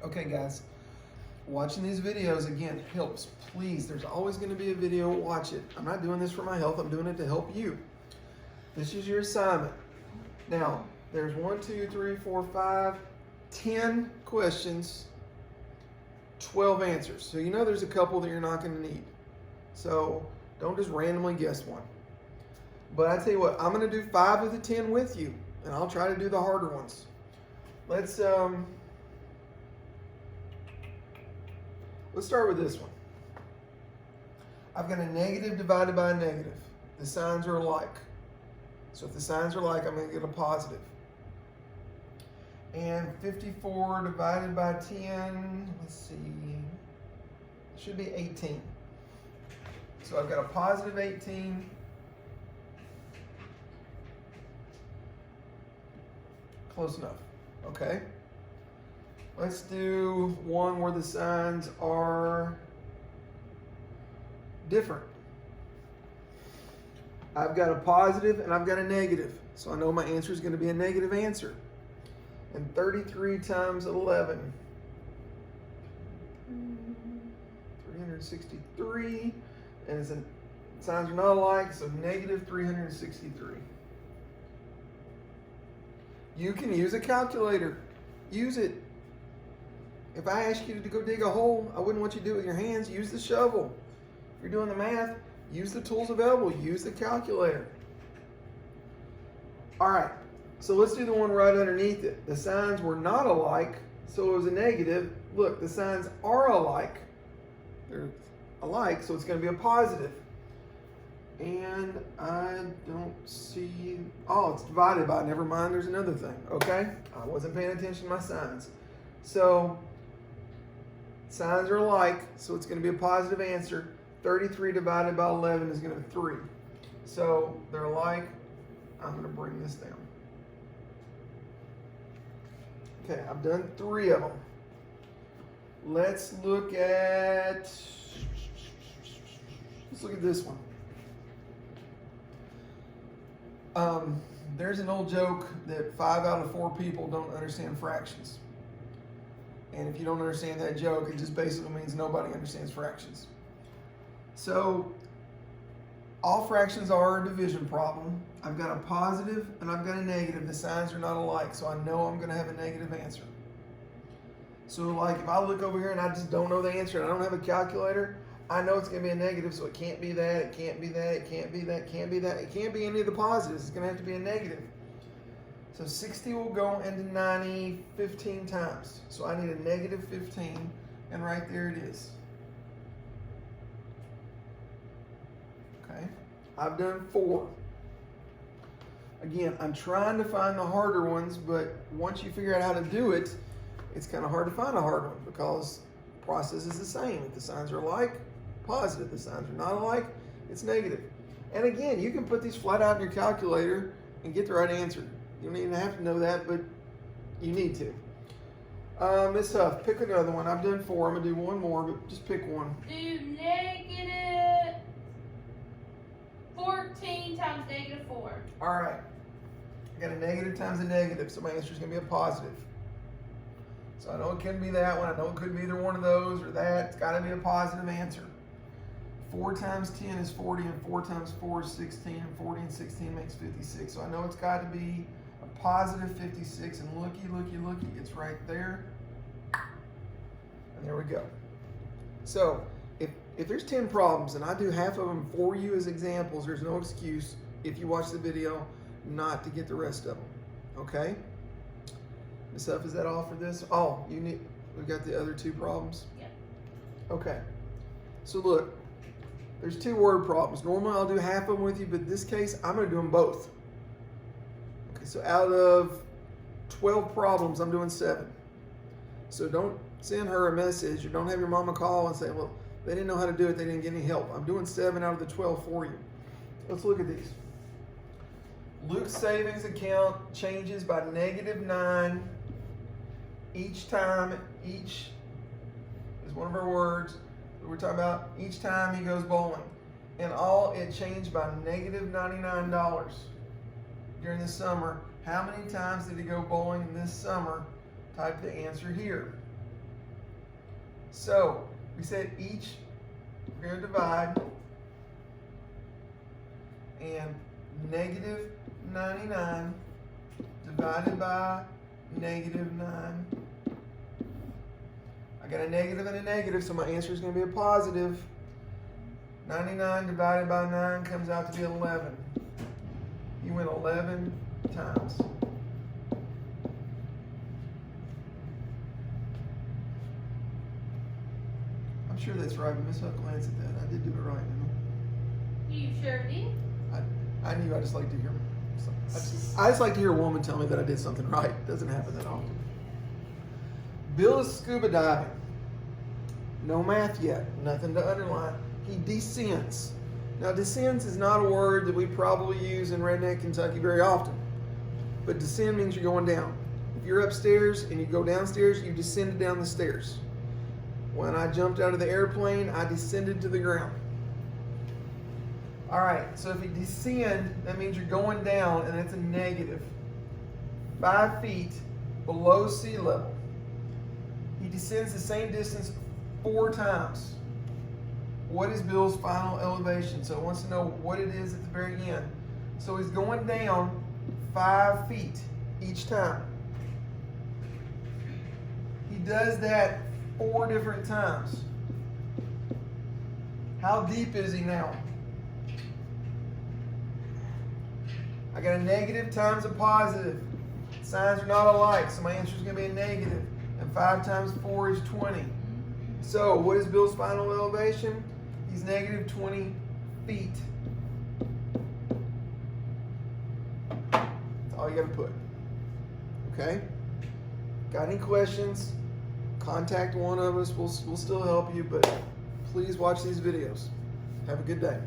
Okay, guys, watching these videos, again, helps. Please, there's always going to be a video. Watch it. I'm not doing this for my health. I'm doing it to help you. This is your assignment. Now, there's 1, 2, 3, 4, 5, 10 questions, 12 answers. So you know there's a couple that you're not going to need. So don't just randomly guess one. But I tell you what, I'm going to do 5 of the 10 with you, and I'll try to do the harder ones. Let's start with this one. I've got a negative divided by a negative. The signs are alike. So if the signs are alike, I'm going to get a positive. And 54 divided by 10, let's see, it should be 18. So I've got a positive 18. Close enough. Okay. Let's do one where the signs are different. I've got a positive and I've got a negative. So I know my answer is going to be a negative answer. And 33 times 11. 363. And it's signs are not alike, so negative 363. You can use a calculator. Use it. If I ask you to go dig a hole, I wouldn't want you to do it with your hands. Use the shovel. If you're doing the math, use the tools available. Use the calculator. All right, so let's do the one right underneath it. The signs were not alike, so it was a negative. Look, the signs are alike. They're alike, so it's going to be a positive. And I don't see, oh, it's divided by, never mind, there's another thing, okay? I wasn't paying attention to my signs. So, signs are alike, so it's going to be a positive answer. 33 divided by 11 is going to be 3. So, they're alike. I'm going to bring this down. Okay, I've done 3 of them. Let's look at this one. There's an old joke that 5 out of 4 people don't understand fractions. And if you don't understand that joke, it just basically means nobody understands fractions. So, all fractions are a division problem. I've got a positive and I've got a negative. The signs are not alike, so I know I'm going to have a negative answer. So, like, if I look over here and I just don't know the answer and I don't have a calculator, I know it's going to be a negative, so it can't be that, it can't be that, it can't be that, it can't be that, it can't be any of the positives. It's going to have to be a negative. So 60 will go into 90 15 times. So I need a negative 15, and right there it is. Okay, I've done 4. Again, I'm trying to find the harder ones, but once you figure out how to do it, it's kind of hard to find a hard one because the process is the same. If the signs are alike, positive. The signs are not alike, it's negative. And again, you can put these flat out in your calculator and get the right answer. You don't even have to know that, but you need to. Miss Huff, pick another one. I've done 4. I'm going to do one more, but just pick one. Do negative 14 times negative 4. All right. I got a negative times a negative, so my answer is going to be a positive. So I know it can be that one. I know it could be either one of those or that. It's got to be a positive answer. 4 times 10 is 40, and 4 times 4 is 16, and 40 and 16 makes 56. So I know it's got to be a positive 56, and looky, looky, looky, it's right there. And there we go. So if there's 10 problems, and I do half of them for you as examples, there's no excuse, if you watch the video, not to get the rest of them. Okay? Ms. Huff, is that all for this? Oh, we've got the other 2 problems? Yep. Okay. So look, there's 2 word problems. Normally I'll do half of them with you, but in this case, I'm going to do them both. Okay, so out of 12 problems, I'm doing 7. So don't send her a message or don't have your mama call and say, well, they didn't know how to do it, they didn't get any help. I'm doing 7 out of the 12 for you. Let's look at these. Luke's savings account changes by -9 each time. Each is one of our words. We're talking about each time he goes bowling. In all, it changed by -$99 during the summer. How many times did he go bowling this summer? Type the answer here. So we said each, we're going to divide, and negative 99 divided by negative 9. I got a negative and a negative, so my answer is going to be a positive. 99 divided by 9 comes out to be 11. You went 11 times. I'm sure that's right, but Miss Huck glanced at that. I did do it right, didn't You sure did. I knew I just like to hear. I just like to hear a woman tell me that I did something right. It doesn't happen that often. Bill is scuba diving. No math yet. Nothing to underline. He descends. Now, descends is not a word that we probably use in redneck Kentucky very often. But descend means you're going down. If you're upstairs and you go downstairs, you descended down the stairs. When I jumped out of the airplane, I descended to the ground. All right, so if you descend, that means you're going down, and it's a negative 5 feet below sea level. He descends the same distance 4 times. What is Bill's final elevation? So it wants to know what it is at the very end. So he's going down 5 feet each time. He does that 4 different times. How deep is he now? I got a negative times a positive. Signs are not alike, so my answer is going to be a negative. And 5 times 4 is 20. So what is Bill's final elevation? He's negative 20 feet. That's all you got to put. Okay? Got any questions? Contact one of us. We'll still help you, but please watch these videos. Have a good day.